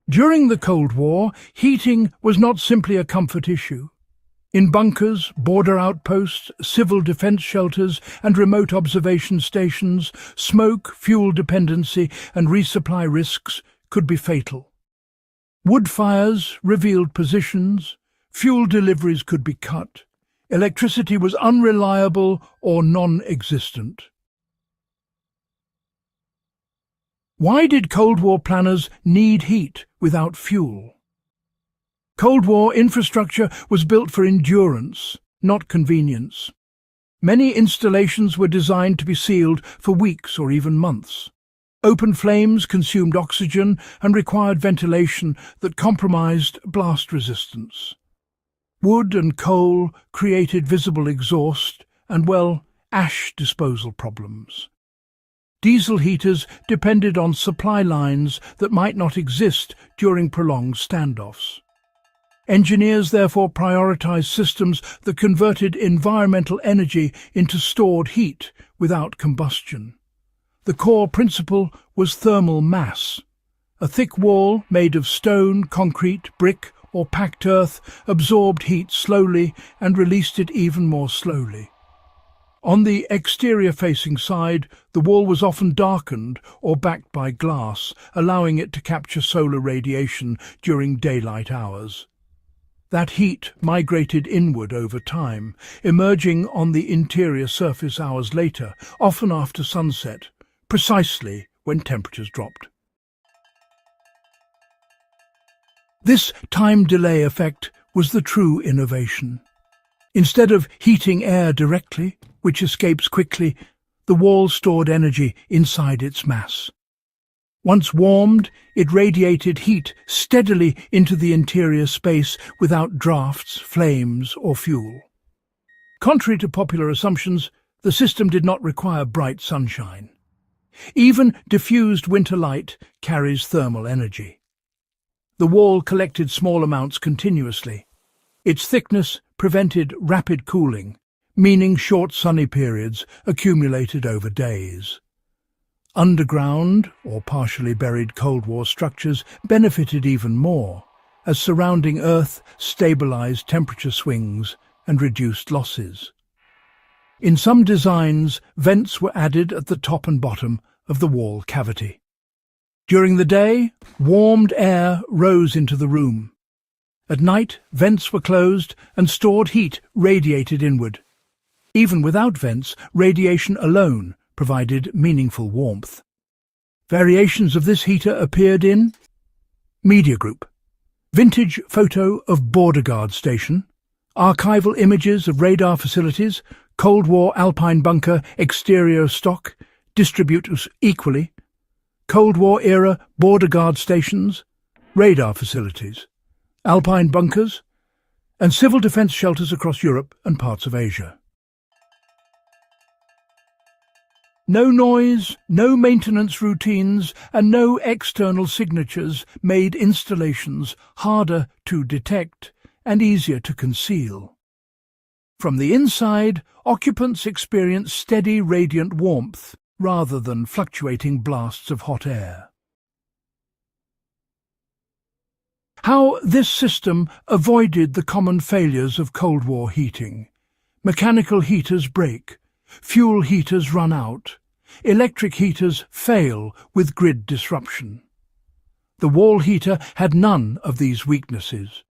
During the Cold War, heating was not simply a comfort issue. In bunkers, border outposts, civil defense shelters, and remote observation stations, smoke, fuel dependency, and resupply risks could be fatal. Wood fires revealed positions, fuel deliveries could be cut, electricity was unreliable or non-existent. Why did Cold War planners need heat without fuel? Cold War infrastructure was built for endurance, not convenience. Many installations were designed to be sealed for weeks or even months. Open flames consumed oxygen and required ventilation that compromised blast resistance. Wood and coal created visible exhaust and, ash disposal problems. Diesel heaters depended on supply lines that might not exist during prolonged standoffs. Engineers therefore prioritized systems that converted environmental energy into stored heat without combustion. The core principle was thermal mass. A thick wall made of stone, concrete, brick, or packed earth absorbed heat slowly and released it even more slowly. On the exterior-facing side, the wall was often darkened or backed by glass, allowing it to capture solar radiation during daylight hours. That heat migrated inward over time, emerging on the interior surface hours later, often after sunset, precisely when temperatures dropped. This time delay effect was the true innovation. Instead of heating air directly, which escapes quickly, the wall stored energy inside its mass. Once warmed, it radiated heat steadily into the interior space without drafts, flames, or fuel. Contrary to popular assumptions, the system did not require bright sunshine. Even diffused winter light carries thermal energy. The wall collected small amounts continuously. Its thickness prevented rapid cooling, meaning short sunny periods accumulated over days. Underground, or partially buried Cold War structures benefited even more, as surrounding earth stabilized temperature swings and reduced losses. In some designs, vents were added at the top and bottom of the wall cavity. During the day, warmed air rose into the room. At night, vents were closed and stored heat radiated inward. Even without vents, radiation alone provided meaningful warmth. Variations of this heater appeared in Media Group, vintage photo of border guard station, archival images of radar facilities, Cold War Alpine bunker, exterior stock, distribute equally, Cold War era border guard stations, radar facilities, Alpine bunkers, and civil defense shelters across Europe and parts of Asia. No noise, no maintenance routines, and no external signatures made installations harder to detect and easier to conceal. From the inside, occupants experienced steady radiant warmth rather than fluctuating blasts of hot air. How this system avoided the common failures of Cold War heating. Mechanical heaters break, fuel heaters run out, electric heaters fail with grid disruption. The wall heater had none of these weaknesses.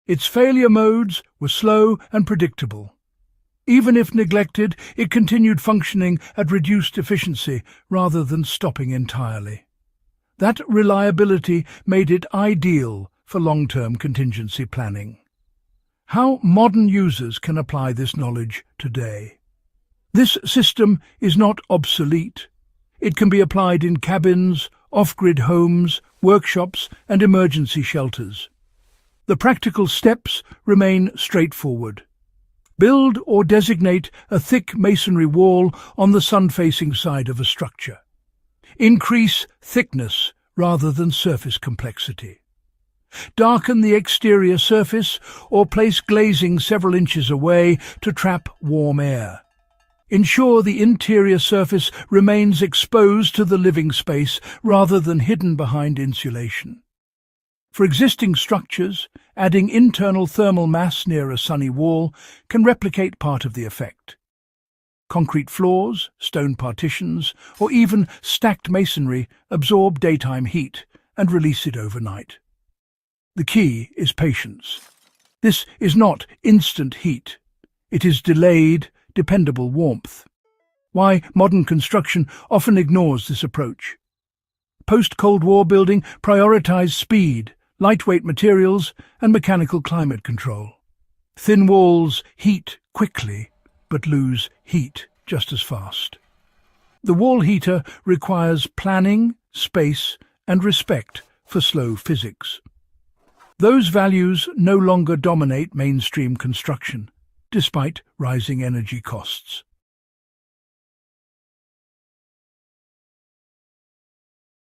Its failure modes were slow and predictable. Even if neglected, it continued functioning at reduced efficiency rather than stopping entirely. That reliability made it ideal for long-term contingency planning. How modern users can apply this knowledge today? This system is not obsolete. It can be applied in cabins, off-grid homes, workshops, and emergency shelters. The practical steps remain straightforward. Build or designate a thick masonry wall on the sun-facing side of a structure. Increase thickness rather than surface complexity. Darken the exterior surface or place glazing several inches away to trap warm air. Ensure the interior surface remains exposed to the living space rather than hidden behind insulation. For existing structures, adding internal thermal mass near a sunny wall can replicate part of the effect. Concrete floors, stone partitions, or even stacked masonry absorb daytime heat and release it overnight. The key is patience. This is not instant heat. It is delayed, dependable warmth. Why modern construction often ignores this approach. Post-Cold War building prioritized speed, lightweight materials, and mechanical climate control. Thin walls heat quickly, but lose heat just as fast. The wall heater requires planning, space, and respect for slow physics. Those values no longer dominate mainstream construction, despite rising energy costs.